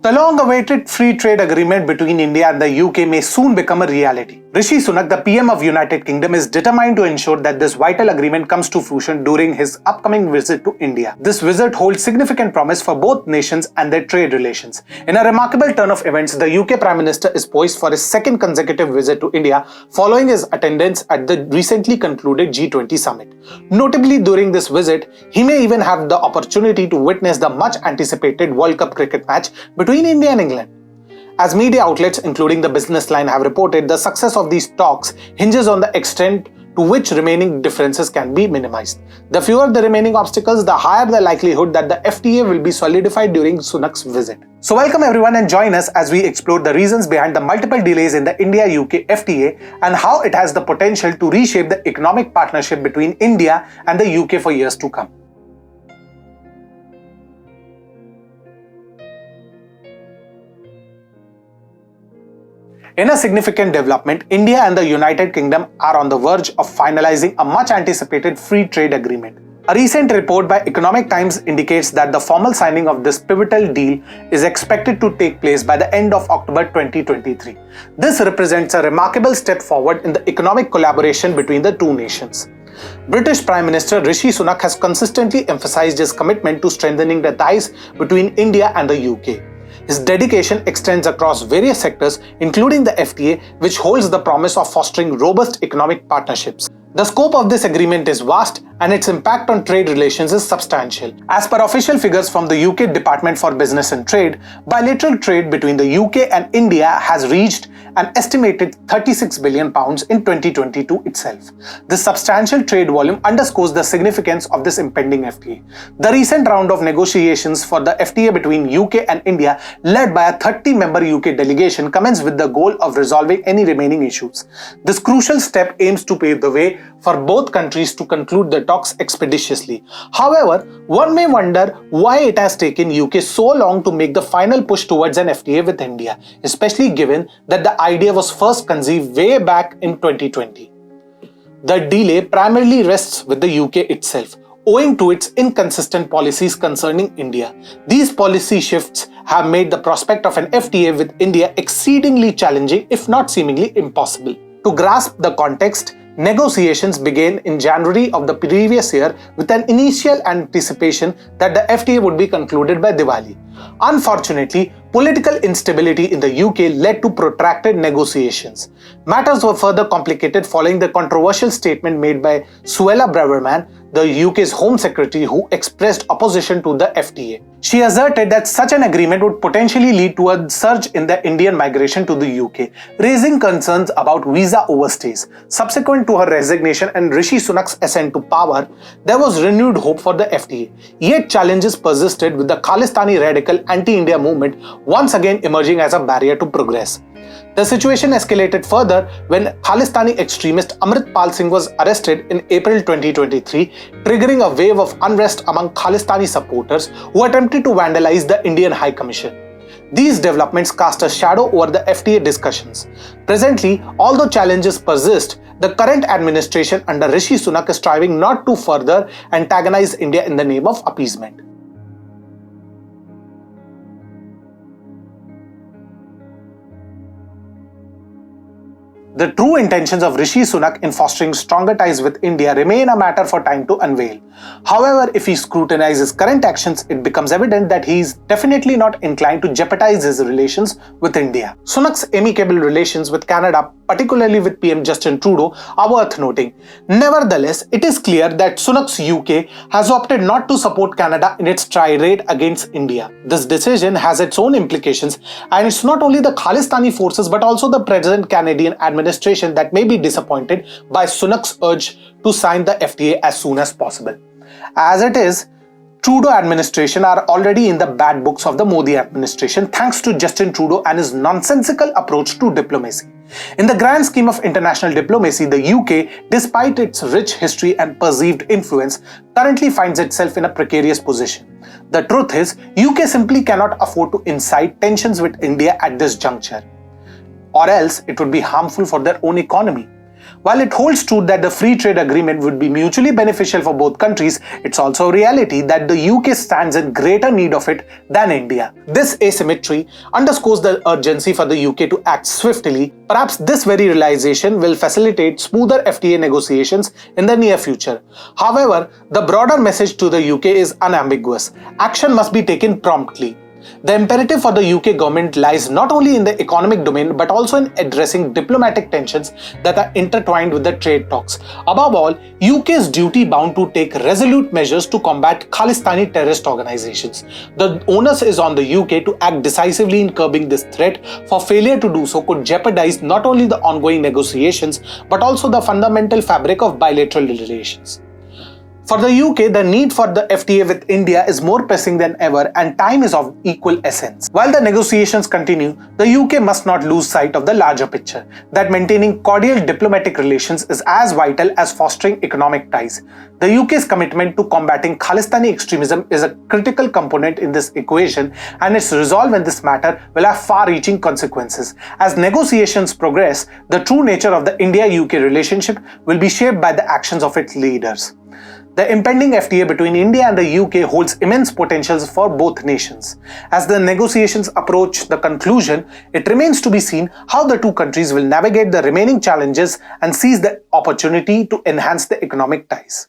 The long-awaited free trade agreement between India and the UK may soon become a reality. Rishi Sunak, the PM of United Kingdom, is determined to ensure that this vital agreement comes to fruition during his upcoming visit to India. This visit holds significant promise for both nations and their trade relations. In a remarkable turn of events, the UK Prime Minister is poised for his second consecutive visit to India following his attendance at the recently concluded G20 summit. Notably, during this visit, he may even have the opportunity to witness the much-anticipated World Cup cricket match between India and England. As media outlets, including the Business Line, have reported, the success of these talks hinges on the extent to which remaining differences can be minimized. The fewer the remaining obstacles, the higher the likelihood that the FTA will be solidified during Sunak's visit. So welcome everyone and join us as we explore the reasons behind the multiple delays in the India-UK FTA and how it has the potential to reshape the economic partnership between India and the UK for years to come. In a significant development, India and the United Kingdom are on the verge of finalizing a much-anticipated free trade agreement. A recent report by Economic Times indicates that the formal signing of this pivotal deal is expected to take place by the end of October 2023. This represents a remarkable step forward in the economic collaboration between the two nations. British Prime Minister Rishi Sunak has consistently emphasized his commitment to strengthening the ties between India and the UK. His dedication extends across various sectors, including the FTA, which holds the promise of fostering robust economic partnerships. The scope of this agreement is vast and its impact on trade relations is substantial. As per official figures from the UK Department for Business and Trade, bilateral trade between the UK and India has reached an estimated £36 billion in 2022 itself. This substantial trade volume underscores the significance of this impending FTA. The recent round of negotiations for the FTA between UK and India, led by a 30-member UK delegation, commenced with the goal of resolving any remaining issues. This crucial step aims to pave the way for both countries to conclude the talks expeditiously. However, one may wonder why it has taken UK so long to make the final push towards an FTA with India, especially given that the idea was first conceived way back in 2020. The delay primarily rests with the UK itself, owing to its inconsistent policies concerning India. These policy shifts have made the prospect of an FTA with India exceedingly challenging, if not seemingly impossible. To grasp the context, negotiations began in January of the previous year with an initial anticipation that the FTA would be concluded by Diwali. Unfortunately, political instability in the UK led to protracted negotiations. Matters were further complicated following the controversial statement made by Suella Braverman, the UK's Home Secretary, who expressed opposition to the FTA. She asserted that such an agreement would potentially lead to a surge in the Indian migration to the UK, raising concerns about visa overstays. Subsequent to her resignation and Rishi Sunak's ascent to power, there was renewed hope for the FTA. Yet challenges persisted, with the Khalistani radical anti-India movement once again emerging as a barrier to progress. The situation escalated further when Khalistani extremist Amrit Pal Singh was arrested in April 2023, triggering a wave of unrest among Khalistani supporters who attempted to vandalize the Indian High Commission. These developments cast a shadow over the FTA discussions. Presently, although challenges persist, the current administration under Rishi Sunak is striving not to further antagonize India in the name of appeasement. The true intentions of Rishi Sunak in fostering stronger ties with India remain a matter for time to unveil. However, if he scrutinizes current actions, it becomes evident that he is definitely not inclined to jeopardize his relations with India. Sunak's amicable relations with Canada, particularly with PM Justin Trudeau, are worth noting. Nevertheless, it is clear that Sunak's UK has opted not to support Canada in its tirade against India. This decision has its own implications, and it's not only the Khalistani forces but also the present Canadian administration that may be disappointed by Sunak's urge to sign the FTA as soon as possible. As it is, Trudeau administration are already in the bad books of the Modi administration thanks to Justin Trudeau and his nonsensical approach to diplomacy. In the grand scheme of international diplomacy, the UK, despite its rich history and perceived influence, currently finds itself in a precarious position. The truth is, UK simply cannot afford to incite tensions with India at this juncture, or else it would be harmful for their own economy. While it holds true that the free trade agreement would be mutually beneficial for both countries, it's also a reality that the UK stands in greater need of it than India. This asymmetry underscores the urgency for the UK to act swiftly. Perhaps this very realization will facilitate smoother FTA negotiations in the near future. However, the broader message to the UK is unambiguous. Action must be taken promptly. The imperative for the UK government lies not only in the economic domain but also in addressing diplomatic tensions that are intertwined with the trade talks. Above all, UK is duty-bound to take resolute measures to combat Khalistani terrorist organizations. The onus is on the UK to act decisively in curbing this threat, for failure to do so could jeopardize not only the ongoing negotiations but also the fundamental fabric of bilateral relations. For the UK, the need for the FTA with India is more pressing than ever, and time is of equal essence. While the negotiations continue, the UK must not lose sight of the larger picture, that maintaining cordial diplomatic relations is as vital as fostering economic ties. The UK's commitment to combating Khalistani extremism is a critical component in this equation, and its resolve in this matter will have far-reaching consequences. As negotiations progress, the true nature of the India-UK relationship will be shaped by the actions of its leaders. The impending FTA between India and the UK holds immense potentials for both nations. As the negotiations approach the conclusion, it remains to be seen how the two countries will navigate the remaining challenges and seize the opportunity to enhance the economic ties.